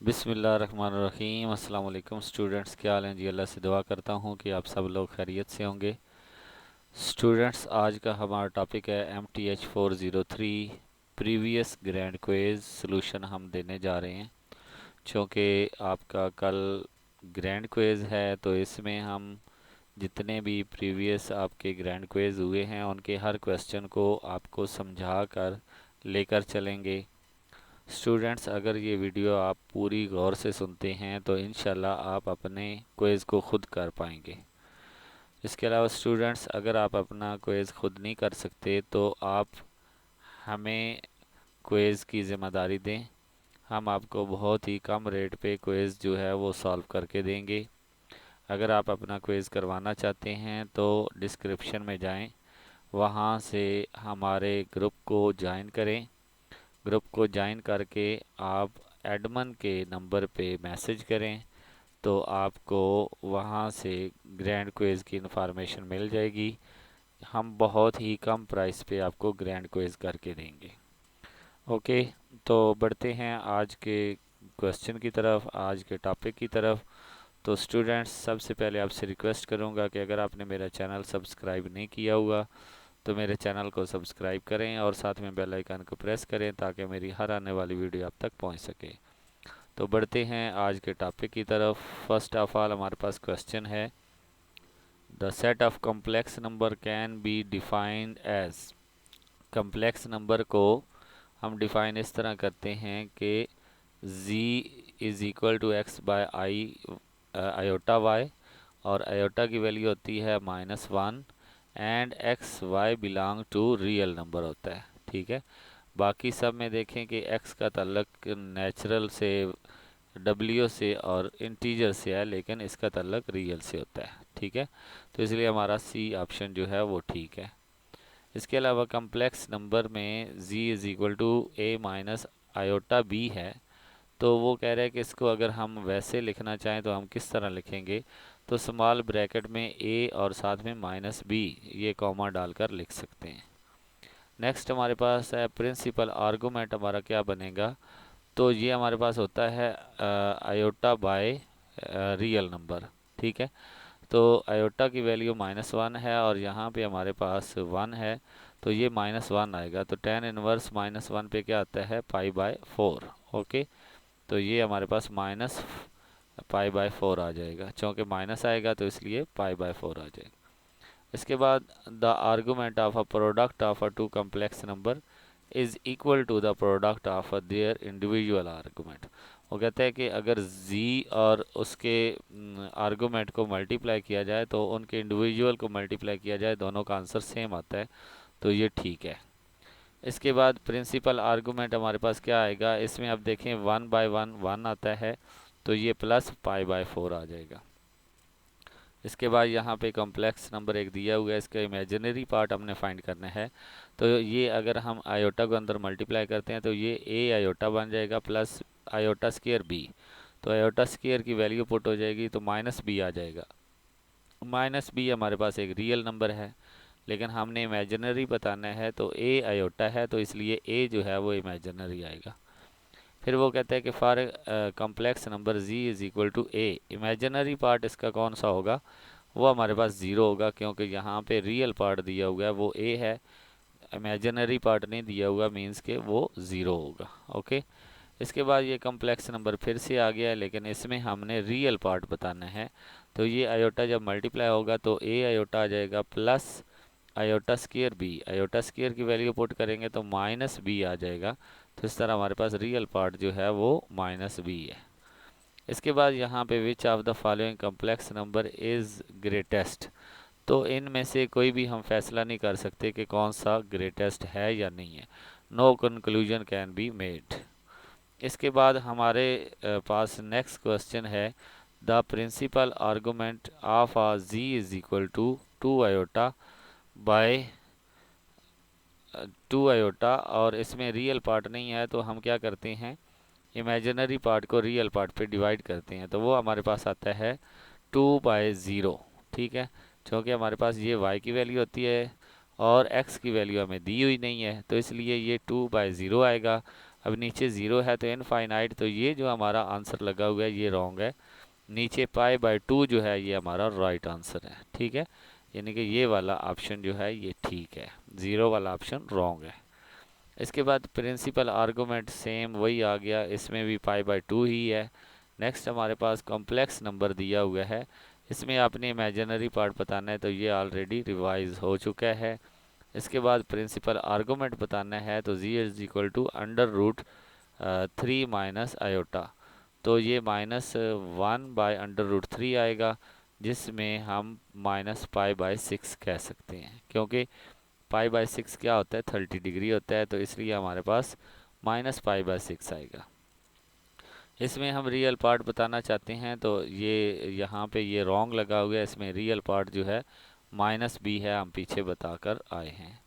बिस्मिल्लाहिर्रहमानिर्रहीम। अस्सलाम वालेकुम स्टूडेंट्स, क्या हाल हैं जी। अल्लाह से दुआ करता हूँ कि आप सब लोग खैरियत से होंगे। स्टूडेंट्स, आज का हमारा टॉपिक है MTH 403 previous grand quiz solution हम देने जा रहे हैं। चूँकि आपका कल ग्रैंड क्विज है तो इसमें हम जितने भी प्रीवियस आपके ग्रैंड क्विज हुए हैं उनके हर क्वेश्चन को आपको समझा कर लेकर चलेंगे। स्टूडेंट्स, अगर ये वीडियो आप पूरी गौर से सुनते हैं तो इंशाल्लाह आप अपने क्विज़ को खुद कर पाएंगे। इसके अलावा स्टूडेंट्स, अगर आप अपना क्विज़ खुद नहीं कर सकते तो आप हमें क्विज़ की ज़िम्मेदारी दें। हम आपको बहुत ही कम रेट पे क्विज़ जो है वो सॉल्व करके देंगे। अगर आप अपना क्विज़ करवाना चाहते हैं तो डिस्क्रिप्शन में जाएं, वहाँ से हमारे ग्रुप को ज्वाइन करें। ग्रुप को ज्वाइन करके आप एडमन के नंबर पे मैसेज करें तो आपको वहाँ से ग्रैंड क्विज़ की इन्फॉर्मेशन मिल जाएगी। हम बहुत ही कम प्राइस पे आपको ग्रैंड क्विज़ करके देंगे। ओके, तो बढ़ते हैं आज के क्वेश्चन की तरफ, आज के टॉपिक की तरफ। तो स्टूडेंट्स, सबसे पहले आपसे रिक्वेस्ट करूंगा कि अगर आपने मेरा चैनल सब्सक्राइब नहीं किया हुआ तो मेरे चैनल को सब्सक्राइब करें और साथ में बेल आइकन को प्रेस करें ताकि मेरी हर आने वाली वीडियो आप तक पहुंच सके। तो बढ़ते हैं आज के टॉपिक की तरफ। फर्स्ट ऑफ ऑल हमारे पास क्वेश्चन है, the set of complex number can be defined as. Complex number को हम डिफाइन इस तरह करते हैं कि z is equal to x by i iota y, और आयोटा की वैल्यू होती है -1 and x y belong to real number होता है। ठीक है, बाकी सब में देखें कि x का ताल्लुक नेचुरल से, डब्ल्यू से और इंटीजर से है, लेकिन इसका ताल्लुक रियल से होता है। ठीक है, तो इसलिए हमारा सी ऑप्शन जो है वो ठीक है। इसके अलावा कम्प्लेक्स नंबर में z is equal to a minus iota b है, तो वो कह रहे हैं कि इसको अगर हम वैसे लिखना चाहें तो हम किस तरह लिखेंगे। तो स्मॉल ब्रैकेट में a और साथ में -b ये कॉमा डालकर लिख सकते हैं। नेक्स्ट हमारे पास है प्रिंसिपल आर्गूमेंट, हमारा क्या बनेगा। तो ये हमारे पास होता है आयोटा बाय रियल नंबर। ठीक है, तो आयोटा की वैल्यू -1 है और यहाँ पे हमारे पास 1 है, तो ये -1 आएगा। तो tan इनवर्स -1 पे क्या आता है, π/4। ओके, तो ये हमारे पास -π/4 आ जाएगा। चूँकि माइनस आएगा तो इसलिए π/4 आ जाएगा। इसके बाद the argument of a product of a two complex number is equal to the product of their individual argument. वो कहते हैं कि अगर z और उसके आर्गूमेंट को मल्टीप्लाई किया जाए तो उनके इंडिविजुअल को मल्टीप्लाई किया जाए, दोनों का आंसर सेम आता है, तो ये ठीक है। इसके बाद प्रिंसिपल आर्गूमेंट हमारे पास क्या आएगा, इसमें आप देखें 1/1 1 आता है, तो ये प्लस π/4 आ जाएगा। इसके बाद यहाँ पे कॉम्प्लेक्स नंबर एक दिया हुआ है, इसका इमेजिनरी पार्ट हमने फाइंड करना है। तो ये अगर हम आयोटा को अंदर मल्टीप्लाई करते हैं तो ये a आयोटा बन जाएगा प्लस आयोटा स्क्वायर b। तो आयोटा स्क्वायर की वैल्यू पुट हो जाएगी तो -b आ जाएगा। -b हमारे पास एक रियल नंबर है, लेकिन हमने इमेजिनरी बताना है तो a आयोटा है, तो इसलिए a जो है वो इमेजिनरी आएगा। फिर वो कहता है कि for complex number z is equal to a, imaginary part इसका कौन सा होगा, वो हमारे पास 0 होगा, क्योंकि यहाँ पे रियल पार्ट दिया हुआ है वो a है, इमेजिनरी पार्ट नहीं दिया हुआ, मींस के वो 0 होगा। ओके, इसके बाद ये कॉम्प्लेक्स नंबर फिर से आ गया है, लेकिन इसमें हमने रियल पार्ट बताना है। तो ये आयोटा जब मल्टीप्लाई होगा तो a आयोटा आ जाएगा plus iota square b, iota square की वैल्यू पुट करेंगे तो -b आ जाएगा। तो इस तरह हमारे पास रियल पार्ट जो है वो -b है। इसके बाद यहाँ पे which of the following complex number is greatest, तो इनमें से कोई भी हम फैसला नहीं कर सकते कि कौन सा ग्रेटेस्ट है या नहीं है। No conclusion can be made. इसके बाद हमारे पास नेक्स्ट क्वेश्चन है, the principal argument of a z is equal to 2 iota by 2 iota, और इसमें रियल पार्ट नहीं है तो हम क्या करते हैं, इमेजिनरी पार्ट को रियल पार्ट पे डिवाइड करते हैं, तो वो हमारे पास आता है 2/0। ठीक है, क्योंकि हमारे पास ये y की वैल्यू होती है और x की वैल्यू हमें दी हुई नहीं है, तो इसलिए ये 2/0 आएगा। अब नीचे ज़ीरो है तो इनफाइनाइट, तो ये जो हमारा आंसर लगा हुआ है ये रॉन्ग है। नीचे पाई बाय 2 जो है ये हमारा राइट आंसर है, ठीक है। यानी कि ये वाला ऑप्शन जो है ये ठीक है, ज़ीरो वाला ऑप्शन रॉन्ग है। इसके बाद प्रिंसिपल आर्गूमेंट सेम वही आ गया, इसमें भी पाई बाय 2 ही है। नेक्स्ट हमारे पास कॉम्प्लेक्स नंबर दिया हुआ है, इसमें आपने इमेजिनरी पार्ट बताना है, तो ये ऑलरेडी रिवाइज हो चुका है। इसके बाद प्रिंसिपल आर्गूमेंट बताना है, तो z is equal to under root 3 minus iota, तो ये -1/√3 आएगा, जिसमें हम -π/6 कह सकते हैं, क्योंकि π/6 क्या होता है, 30 डिग्री होता है, तो इसलिए हमारे पास -π/6 आएगा। इसमें हम रियल पार्ट बताना चाहते हैं, तो ये यहाँ पे ये रॉन्ग लगा हुआ है, इसमें रियल पार्ट जो है -b है, हम पीछे बताकर आए हैं।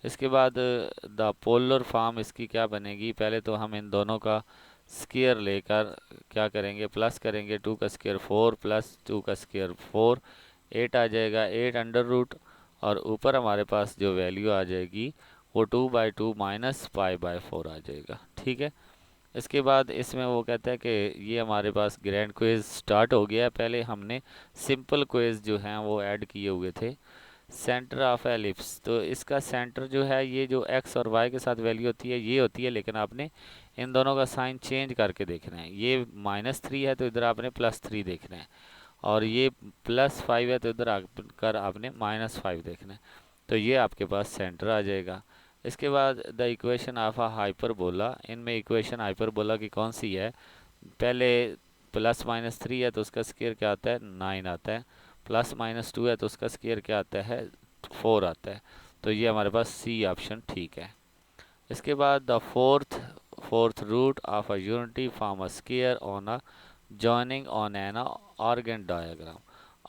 इसके बाद द पोलर फॉर्म इसकी क्या बनेगी, पहले तो हम इन दोनों का स्क्वायर लेकर क्या करेंगे, प्लस करेंगे, 2 का स्क्वायर 4 प्लस 2 का स्क्वायर 4, 8 आ जाएगा, 8 अंडर रूट, और ऊपर हमारे पास जो वैल्यू आ जाएगी वो 2/2 माइनस π/4 आ जाएगा, ठीक है। इसके बाद इसमें वो कहता है कि ये हमारे पास ग्रैंड क्विज स्टार्ट हो गया है। पहले हमने सिंपल क्विज जो हैं वो ऐड किए हुए थे। सेंटर ऑफ एलिप्स, तो इसका सेंटर जो है ये जो एक्स और वाई के साथ वैल्यू होती है ये होती है, लेकिन आपने इन दोनों का साइन चेंज करके देखना है। ये -3 है तो इधर आपने +3 देखना है, और ये +5 है तो इधर आकर आपने -5 देखना है, तो ये आपके पास सेंटर आ जाएगा। इसके बाद the equation of a hyperbola, इनमें इक्वेशन हाइपरबोला की कौन सी है, पहले +-3 है तो उसका स्क्वायर क्या आता है, 9 आता है, +-2 है तो उसका स्क्वायर क्या आता है, 4 आता है, तो ये हमारे पास सी ऑप्शन ठीक है। इसके बाद the fourth root of a unity form a square on a joining on an Argand diagram.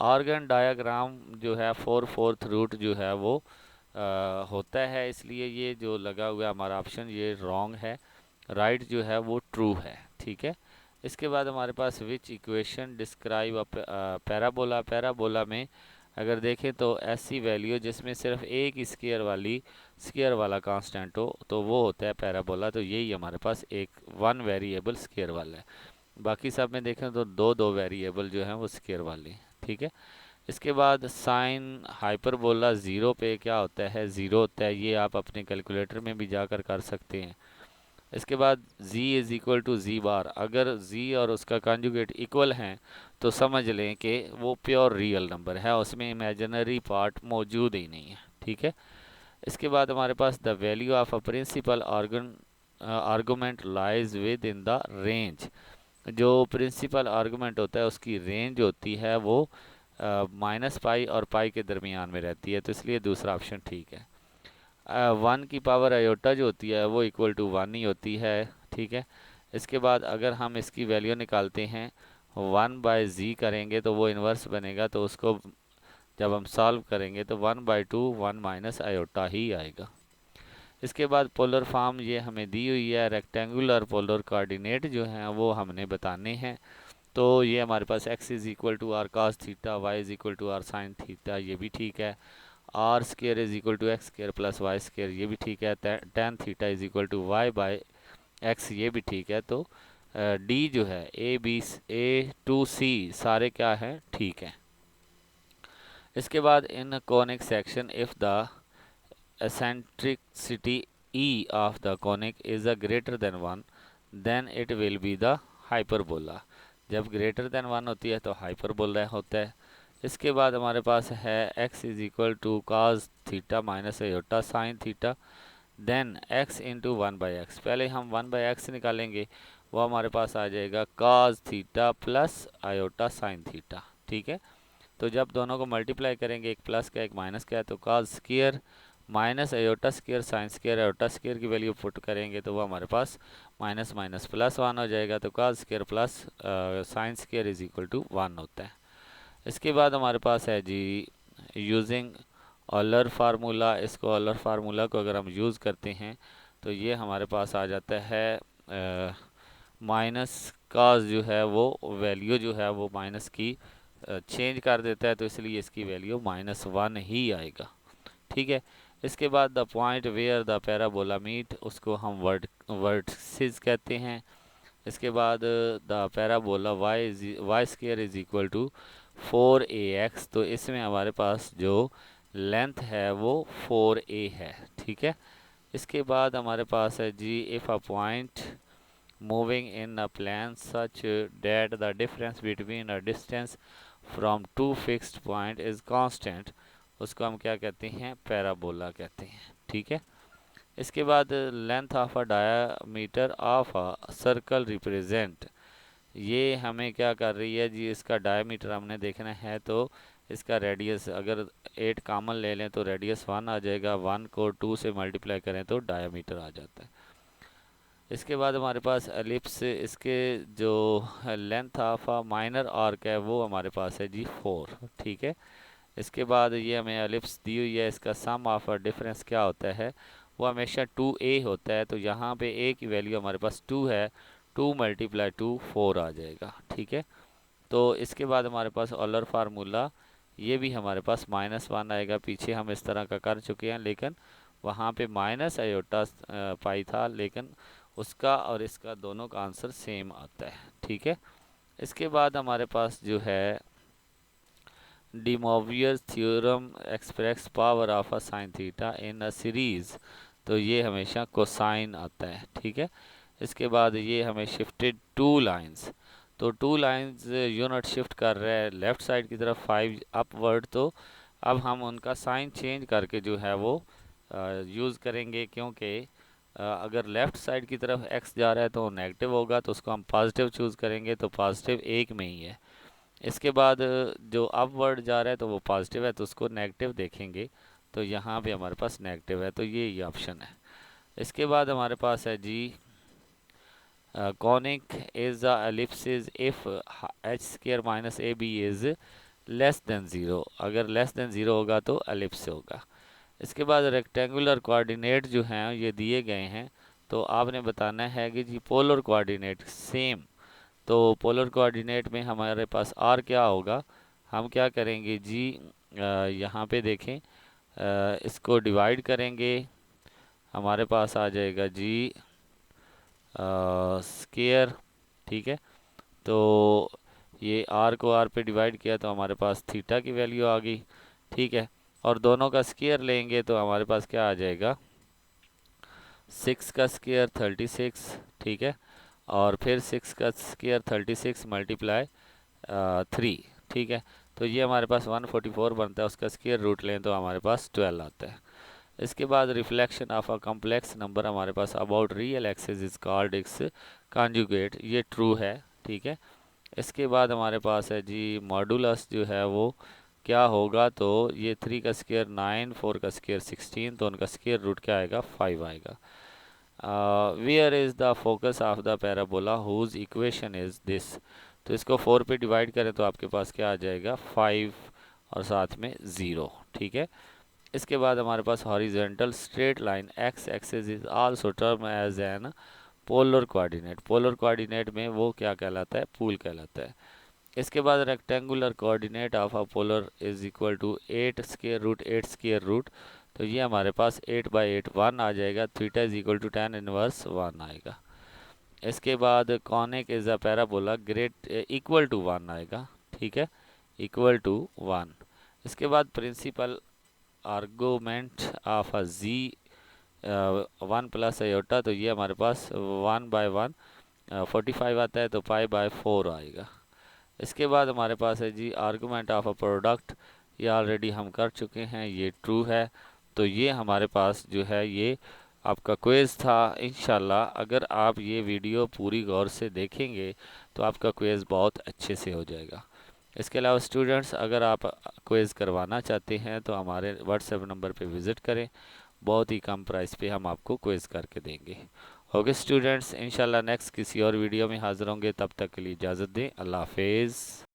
Argand diagram जो है फोर्थ रूट जो है वो होता है, इसलिए ये जो लगा हुआ है हमारा ऑप्शन ये रॉन्ग है, राइट जो है वो ट्रू है, ठीक है। इसके बाद हमारे पास which equation describe a parabola, parabola में अगर देखें तो ऐसी वैल्यू जिसमें सिर्फ एक ही स्क्वायर वाला कांस्टेंट हो तो वो होता है पैराबोला, तो यही हमारे पास एक वन वेरिएबल स्क्वायर वाला है। बाकी सब में देखें तो दो वेरिएबल जो हैं वो स्क्वायर वाले हैं, ठीक है। इसके बाद साइन हाइपरबोला ज़ीरो पे क्या होता है, ज़ीरो होता है, ये आप अपने कैलकुलेटर में भी जाकर कर सकते हैं। इसके बाद z इज़ इक्वल टू जी बार, अगर z और उसका कॉन्जुगेट इक्वल हैं तो समझ लें कि वो प्योर रियल नंबर है, उसमें इमेजिनरी पार्ट मौजूद ही नहीं है, ठीक है। इसके बाद हमारे पास the value of a principal argument lies within the range, जो प्रिंसिपल आर्गूमेंट होता है उसकी रेंज होती है वो -π और π के दरमियान में रहती है, तो इसलिए दूसरा ऑप्शन ठीक है। 1 की पावर आयोटा जो होती है वो इक्वल टू 1 ही होती है, ठीक है। इसके बाद अगर हम इसकी वैल्यू निकालते हैं 1/z करेंगे तो वो इन्वर्स बनेगा, तो उसको जब हम सॉल्व करेंगे तो 1/2 1 माइनस आयोटा ही आएगा। इसके बाद पोलर फॉर्म ये हमें दी हुई है, रेक्टेंगुलर पोलर कोऑर्डिनेट जो हैं वो हमने बताने हैं, तो ये हमारे पास x is equal to r cos theta, y is equal to r sine theta, ये भी ठीक है। R square is equal to x square plus y square, ये भी ठीक है। Tan theta is equal to y by x, ये भी ठीक है। तो डी जो है A, B, A to C सारे क्या हैं, ठीक है। इसके बाद in conic section if the eccentricity E of the conic is a greater than 1 then it will be the hyperbola, जब ग्रेटर देन 1 होती है तो हाइपरबोला होता है। इसके बाद हमारे पास है x is equal to cos theta minus iota sine theta, then x into 1/x, पहले हम 1/x निकालेंगे, वो हमारे पास आ जाएगा काज theta plus iota sine theta, ठीक है। तो जब दोनों को मल्टीप्लाई करेंगे, एक प्लस का एक माइनस का है, तो cos square minus iota square sine square, iota square की वैल्यू पुट करेंगे तो वो हमारे पास माइनस माइनस प्लस 1 हो जाएगा, तो cos square plus sine square is equal to 1 होता है। इसके बाद हमारे पास है जी यूजिंग ऑलर फार्मूला, इसको ऑलर फार्मूला को अगर हम यूज़ करते हैं तो ये हमारे पास आ जाता है माइनस काज जो है वो वैल्यू जो है वो माइनस की चेंज कर देता है, तो इसलिए इसकी वैल्यू -1 ही आएगा, ठीक है। इसके बाद the point where the parabola meet, उसको हम वर्टिसेस कहते हैं। इसके बाद the parabola y square is equal to 4ax, तो इसमें हमारे पास जो लेंथ है वो 4a है, ठीक है। इसके बाद हमारे पास है जी if a point moving in a plane such that the difference between a distance from two fixed point is constant, उसको हम क्या कहते हैं, पैराबोला कहते हैं, ठीक है। इसके बाद length of a diameter of a circle represent, ये हमें क्या कर रही है जी, इसका डायमीटर हमने देखना है, तो इसका रेडियस अगर 8 कॉमन ले लें तो रेडियस 1 आ जाएगा, 1 को 2 से मल्टीप्लाई करें तो डायमीटर आ जाता है। इसके बाद हमारे पास एलिप्स, इसके जो length of a minor arc है वो हमारे पास है जी 4, ठीक है। इसके बाद ये हमें एलिप्स दी हुई है, इसका सम ऑफ अ डिफरेंस क्या होता है, वो हमेशा 2a होता है, तो यहाँ पे a की वैल्यू हमारे पास 2 है, 2 मल्टीप्लाई 2 4 आ जाएगा, ठीक है। तो इसके बाद हमारे पास ऑलर फार्मूला, ये भी हमारे पास -1 आएगा, पीछे हम इस तरह का कर चुके हैं, लेकिन वहाँ पे माइनस आयोटा पाई था, लेकिन उसका और इसका दोनों का आंसर सेम आता है, ठीक है। इसके बाद हमारे पास जो है De Moivre theorem express power of a sine theta in a series, तो ये हमेशा कोसाइन आता है, ठीक है। इसके बाद ये हमें शिफ्टेड टू लाइंस, तो टू लाइंस यूनिट शिफ्ट कर रहा है लेफ्ट साइड की तरफ 5 अपवर्ड, तो अब हम उनका साइन चेंज करके जो है वो यूज़ करेंगे, क्योंकि अगर लेफ़्ट साइड की तरफ x जा रहा है तो नेगेटिव होगा, तो उसको हम पॉजिटिव चूज़ करेंगे, तो पॉजिटिव एक में ही है। इसके बाद जो अपवर्ड जा रहा है तो वो पॉजिटिव है, तो उसको नेगेटिव देखेंगे, तो यहाँ पे हमारे पास नेगेटिव है, तो ये ऑप्शन है। इसके बाद हमारे पास है जी conic is the ellipsis if h square minus A B is less than 0, अगर लेस देन 0 होगा तो एलिप्स होगा। इसके बाद रेक्टेंगुलर कोऑर्डिनेट जो हैं ये दिए गए हैं, तो आपने बताना है कि जी पोलर कोऑर्डिनेट सेम, तो पोलर कोऑर्डिनेट में हमारे पास आर क्या होगा, हम क्या करेंगे जी यहाँ पे देखें, इसको डिवाइड करेंगे, हमारे पास आ जाएगा जी स्केयर, ठीक है। तो ये आर को आर पे डिवाइड किया तो हमारे पास थीटा की वैल्यू आ गई, ठीक है। और दोनों का स्केयर लेंगे तो हमारे पास क्या आ जाएगा, 6 का स्केयर 36, ठीक है। और फिर 6 का स्केयर 36 मल्टीप्लाई 3, ठीक है। तो ये हमारे पास 144 बनता है, उसका स्केयर रूट लें तो हमारे पास 12 आता है। इसके बाद reflection of a complex number, हमारे पास about real axis is called its conjugate, ये ट्रू है, ठीक है। इसके बाद हमारे पास है जी मॉडुलस जो है वो क्या होगा, तो ये 3 का स्केयर 9, 4 का स्केयर 16, तो उनका स्केयर रूट क्या आएगा, 5 आएगा। Where is the focus of the parabola whose equation is this, तो इसको 4 पे डिवाइड करें तो आपके पास क्या आ जाएगा, 5 और साथ में 0, ठीक है। इसके बाद हमारे पास horizontal straight line X axis is also term as an polar coordinate, polar coordinate में वो क्या कहलाता है, पूल कहलाता है। इसके बाद rectangular coordinate of a polar is equal to 8 square root 8 square root, तो ये हमारे पास 8/8 1 आ जाएगा, theta is equal to tan inverse 1 आएगा। इसके बाद conic is a parabola great equal to 1 आएगा, ठीक है, इक्वल टू 1। इसके बाद principal argument of a z 1 plus iota, तो ये हमारे पास 1/1 45 आता है, तो π/4 आएगा। इसके बाद हमारे पास है जी आर्गूमेंट ऑफ अ प्रोडक्ट, ये ऑलरेडी हम कर चुके हैं, ये ट्रू है, तो ये हमारे पास जो है ये आपका क्विज़ था। इंशाल्लाह अगर आप ये वीडियो पूरी गौर से देखेंगे तो आपका क्विज़ बहुत अच्छे से हो जाएगा। इसके अलावा स्टूडेंट्स अगर आप क्विज़ करवाना चाहते हैं तो हमारे व्हाट्सएप नंबर पे विज़िट करें, बहुत ही कम प्राइस पे हम आपको क्विज़ करके देंगे। ओके स्टूडेंट्स, इंशाल्लाह नेक्स्ट किसी और वीडियो में हाज़िर होंगे, तब तक के लिए इजाज़त दें, अल्लाह हाफिज़।